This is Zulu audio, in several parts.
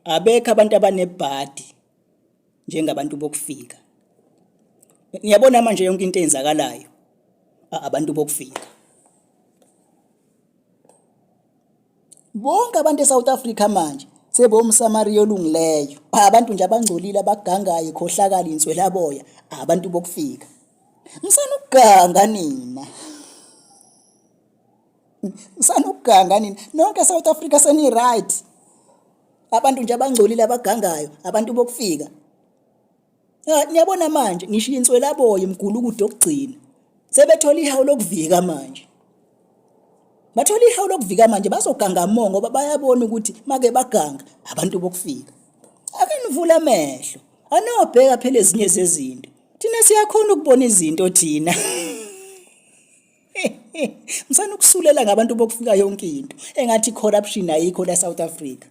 Abekho abantu abanebhadi njengabantu bokufika. Ngiyabona manje yonke into eyenzakalayo abantu bokufika. Bonke abantu eSouth Africa manje sebomsamariya olungileyo. Abantu nje abangcolile abagangayo ikhohlakala inswelaboya abantu bokufika. Msanukuganga nina. Msanukuganga nina. Nonke eSouth Africa seni right. Abantu nje abangcolile abagangayo abantu bokufika. Niyabona manje ngisho inswelaboya imgulukudu okugcina. Sebethola ihawu lokuvika manje. Bathola ihawu lokuvika manje bazoganga mongo ngoba bayabona ukuthi make baganga abantu bokufika. Ake nivule amehlo. Anobheka phela ezinye zezinto. Thina siyakhona ukubona izinto thina. Msana ukusulela ngabantu bokufika yonke into. Engathi corruption ayikho la South Africa.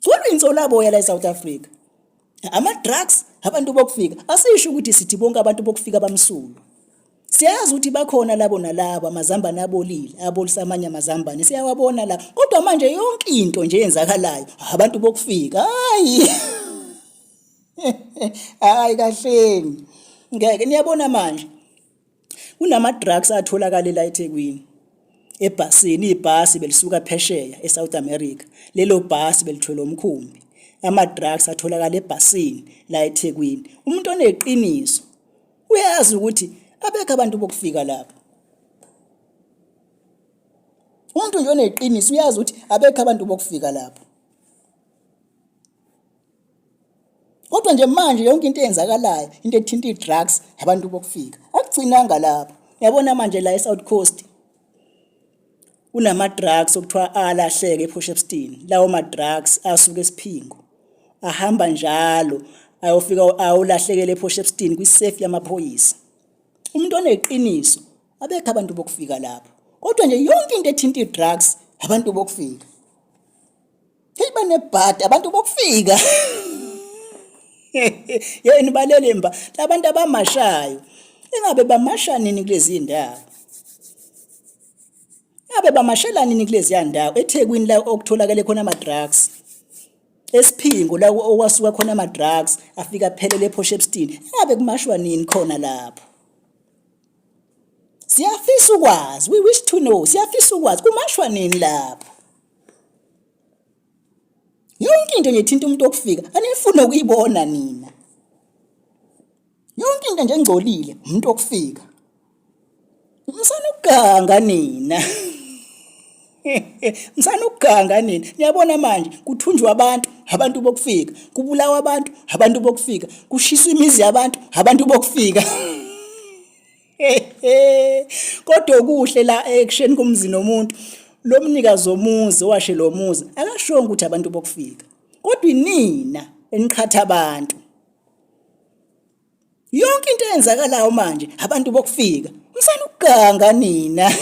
Kulo insolaboya la South Africa. Ama-drugs abantu bokufika asisho ukuthi sithi bonke abantu bokufika bamsulwa. Siyazi ukuthi bakhona labo nalabo amazambane abolile abolisa amanye amazambane siyawabona la kodwa manje yonke into nje yenzakalayo abantu bokufika hayi kahleni ngeke niyabona manje kunama-drugs atholakala la eThekwini ebhasini ibhasi belisuka phesheya eSouth America lelo bhasi belithwele umkhumbi ama-drugs atholakala ebhasini la eThekwini umuntu oneqiniso uyazi ukuthi abekho abantu bokufika lapho umuntu nje oneqiniso uyazi ukuthi abekho abantu bokufika lapho kodwa nje manje yonke into eyenzakalayo into ethinta i-drugs abantu bokufika akugcinanga lapho uyabona manje la eSouth Coast unama-drugs okuthiwa alahleke ePortshepstone lawo ma-drugs asuka eSiphingo ahamba njalo ayofika awulahlekele ePortshepstone kwisafe yamaphoyisa umuntu oneqiniso abekho abantu bokufika lapho kodwa nje yonke into ethinta i-drugs abantu bokufika hey banebhadi abantu bokufika yeni balele mba labantu abamashayo engabe bamasha nini kulezi ndawo ngabe bamashela nini kulezi ndawo eThekwini la okutholakala khona ama-drugs eSiphingo la okwasuka khona ama-drugs afika phelele ePortshepstone ngabe kumashwa nini khona lapho siyafisa ukwazi we wish to know siyafisa ukwazi kumashwa nini lapho yonke into nje ethinta umuntu okufika anifuna ukuyibona nina yonke into nje engcolile umuntu okufika msanukuganga nina msanukuganga nina niyabona manje kuthunjwa abantu bokufika kubulawa abantu bokufika kushiswa imizi yabantu abantu bokufika kodwa okuhle la action kumzi nomuntu lo mnikazi womuzi washe lo muzi akashonga ukuthi abantu bokufika kodwa inina eniqhatha abantu yonke into eyenzakalayo manje abantu bokufika msanukuganga nina